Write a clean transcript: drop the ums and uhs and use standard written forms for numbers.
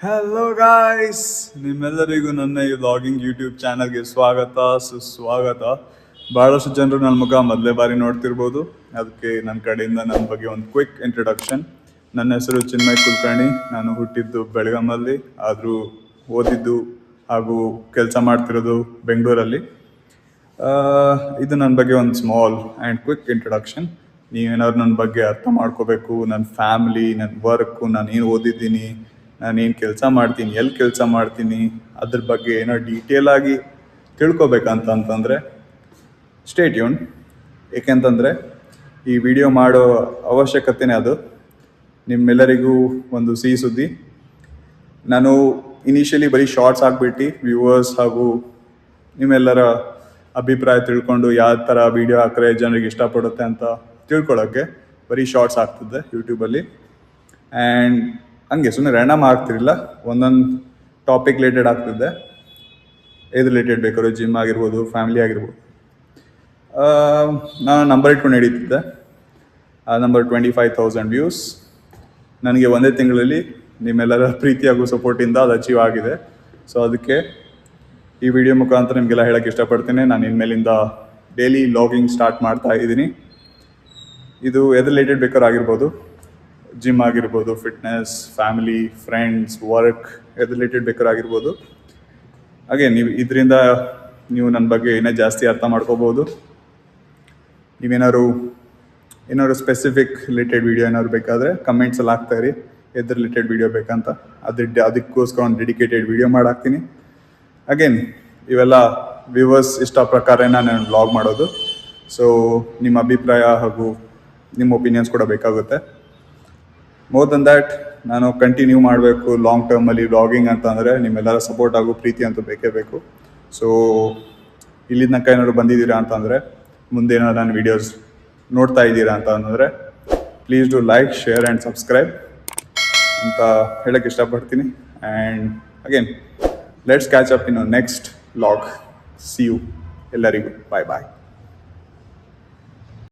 Hello guys, ನಿಮ್ಮೆಲ್ಲರಿಗೂ ನನ್ನ ಈ ವ್ಲಾಗಿಂಗ್ ಯೂಟ್ಯೂಬ್ ಚಾನಲ್ಗೆ ಸ್ವಾಗತ ಸುಸ್ವಾಗತ. ಭಾಳಷ್ಟು ಜನರು ನನ್ನ ಮುಖ ಮೊದಲೇ ಬಾರಿ ನೋಡ್ತಿರ್ಬೋದು. ಅದಕ್ಕೆ ನನ್ನ ಕಡೆಯಿಂದ ನನ್ನ ಬಗ್ಗೆ ಒಂದು ಕ್ವಿಕ್ ಇಂಟ್ರೊಡಕ್ಷನ್. ನನ್ನ ಹೆಸರು ಚಿನ್ಮಯ್ ಕುಲಕರ್ಣಿ. ನಾನು ಹುಟ್ಟಿದ್ದು ಬೆಳಗಾಮಲ್ಲಿ, ಆದರೂ ಓದಿದ್ದು ಹಾಗೂ ಕೆಲಸ ಮಾಡ್ತಿರೋದು ಬೆಂಗಳೂರಲ್ಲಿ. ಇದು ನನ್ನ ಬಗ್ಗೆ ಒಂದು ಸ್ಮಾಲ್ ಆ್ಯಂಡ್ ಕ್ವಿಕ್ ಇಂಟ್ರೊಡಕ್ಷನ್. ನೀವೇನಾದ್ರು ನನ್ನ ಬಗ್ಗೆ ಅರ್ಥ ಮಾಡ್ಕೋಬೇಕು, ನನ್ನ ಫ್ಯಾಮ್ಲಿ, ನನ್ನ ವರ್ಕು, ನಾನು ಏನು ಓದಿದ್ದೀನಿ, ನಾನೇನು ಕೆಲಸ ಮಾಡ್ತೀನಿ, ಎಲ್ಲಿ ಕೆಲಸ ಮಾಡ್ತೀನಿ, ಅದ್ರ ಬಗ್ಗೆ ಏನೋ ಡೀಟೇಲ್ ಆಗಿ ತಿಳ್ಕೊಬೇಕಂತಂದರೆ ಸ್ಟೇ ಟ್ಯೂನ್. ಏಕೆಂತಂದರೆ ಈ ವಿಡಿಯೋ ಮಾಡೋ ಅವಶ್ಯಕತೆನೇ ಅದು. ನಿಮ್ಮೆಲ್ಲರಿಗೂ ಒಂದು ಸಿಹಿ ಸುದ್ದಿ. ನಾನು ಇನಿಷಿಯಲಿ ಬರೀ ಶಾರ್ಟ್ಸ್ ಹಾಕ್ಬಿಟ್ಟು ವ್ಯೂವರ್ಸ್ ಹಾಗೂ ನಿಮ್ಮೆಲ್ಲರ ಅಭಿಪ್ರಾಯ ತಿಳ್ಕೊಂಡು ಯಾವ ಥರ ವೀಡಿಯೋ ಹಾಕಿದ್ರೆ ಜನರಿಗೆ ಇಷ್ಟಪಡುತ್ತೆ ಅಂತ ತಿಳ್ಕೊಳ್ಳೋಕ್ಕೆ ಬರೀ ಶಾರ್ಟ್ಸ್ ಆಗ್ತಿದ್ದೆ ಯೂಟ್ಯೂಬಲ್ಲಿ. ಆ್ಯಂಡ್ ಹಂಗೆ ಸುಮ್ಮನೆ ರ್ಯಾಂಡಮ್ ಆಗ್ತಿರಲಿಲ್ಲ, ಒಂದೊಂದು ಟಾಪಿಕ್ ರಿಲೇಟೆಡ್ ಆಗ್ತಿದ್ದೆ. ಏದು ರಿಲೇಟೆಡ್ ಬೇಕಾದ್ರೂ ಜಿಮ್ ಆಗಿರ್ಬೋದು, ಫ್ಯಾಮಿಲಿ ಆಗಿರ್ಬೋದು. ನಾನು ನಂಬರ್ ಇಟ್ಕೊಂಡು ನಡೀತಿದ್ದೆ. ಆ ನಂಬರ್ 25,000 ವ್ಯೂಸ್. ನನಗೆ ಒಂದೇ ತಿಂಗಳಲ್ಲಿ ನಿಮ್ಮೆಲ್ಲರ ಪ್ರೀತಿ ಹಾಗೂ ಸಪೋರ್ಟಿಂದ ಅದು ಅಚೀವ್ ಆಗಿದೆ. ಸೊ ಅದಕ್ಕೆ ಈ ವಿಡಿಯೋ ಮುಖಾಂತರ ನಿಮಗೆಲ್ಲ ಹೇಳೋಕ್ಕೆ ಇಷ್ಟಪಡ್ತೀನಿ. ನಾನು ಇನ್ಮೇಲಿಂದ ಡೈಲಿ ವ್ಲಾಗಿಂಗ್ ಸ್ಟಾರ್ಟ್ ಮಾಡ್ತಾ ಇದ್ದೀನಿ. ಇದು ಎದು ರಿಲೇಟೆಡ್ ಬೇಕಾದ್ರೂ ಆಗಿರ್ಬೋದು, ಜಿಮ್ ಆಗಿರ್ಬೋದು, ಫಿಟ್ನೆಸ್, ಫ್ಯಾಮಿಲಿ, ಫ್ರೆಂಡ್ಸ್, ವರ್ಕ್, ಎದು ರಿಲೇಟೆಡ್ ಬೇಕಾದ್ರೂ ಆಗಿರ್ಬೋದು. ಹಾಗೆ ಇದರಿಂದ ನೀವು ನನ್ನ ಬಗ್ಗೆ ಏನೇ ಜಾಸ್ತಿ ಅರ್ಥ ಮಾಡ್ಕೋಬೋದು. ಏನಾದ್ರು ಸ್ಪೆಸಿಫಿಕ್ ರಿಲೇಟೆಡ್ ವೀಡಿಯೋ ಏನಾದ್ರು ಬೇಕಾದರೆ ಕಮೆಂಟ್ಸಲ್ಲಿ ಹಾಕ್ತಾಯಿರಿ, ಎದ್ರ ರಿಲೇಟೆಡ್ ವೀಡಿಯೋ ಬೇಕಂತ. ಅದಕ್ಕೋಸ್ಕರ ಒಂದು ಡೆಡಿಕೇಟೆಡ್ ವೀಡಿಯೋ ಮಾಡಾಕ್ತೀನಿ. ಅಗೇನ್ ಇವೆಲ್ಲ ವ್ಯೂವರ್ಸ್ ಇಷ್ಟ ಪ್ರಕಾರನೇ ನಾನು ವ್ಲಾಗ್ ಮಾಡೋದು. ಸೊ ನಿಮ್ಮ ಅಭಿಪ್ರಾಯ ಹಾಗೂ ನಿಮ್ಮ ಒಪಿನಿಯನ್ಸ್ ಕೂಡ ಬೇಕಾಗುತ್ತೆ. ಮೋರ್ ದನ್ ದ್ಯಾಟ್, ನಾನು ಕಂಟಿನ್ಯೂ ಮಾಡಬೇಕು ಲಾಂಗ್ ಟರ್ಮಲ್ಲಿ ವ್ಲಾಗಿಂಗ್ ಅಂತಂದರೆ ನಿಮ್ಮೆಲ್ಲರ ಸಪೋರ್ಟ್ ಹಾಗೂ ಪ್ರೀತಿ ಅಂತೂ ಬೇಕೇ ಬೇಕು. ಸೊ ಇಲ್ಲಿ ತನಕ ಏನಾದ್ರು ಬಂದಿದ್ದೀರಾ ಅಂತಂದರೆ, ಮುಂದೆ ಏನಾದ್ರು ನನ್ನ ವೀಡಿಯೋಸ್ ನೋಡ್ತಾ ಇದ್ದೀರಾ ಅಂತ ಅಂದರೆ please do like, share and subscribe ಅಂತ ಹೇಳೋಕ್ಕೆ ಇಷ್ಟಪಡ್ತೀನಿ. And again let's catch up in next vlog. See you ಎಲ್ಲರಿಗೂ. ಬಾಯ್ ಬಾಯ್.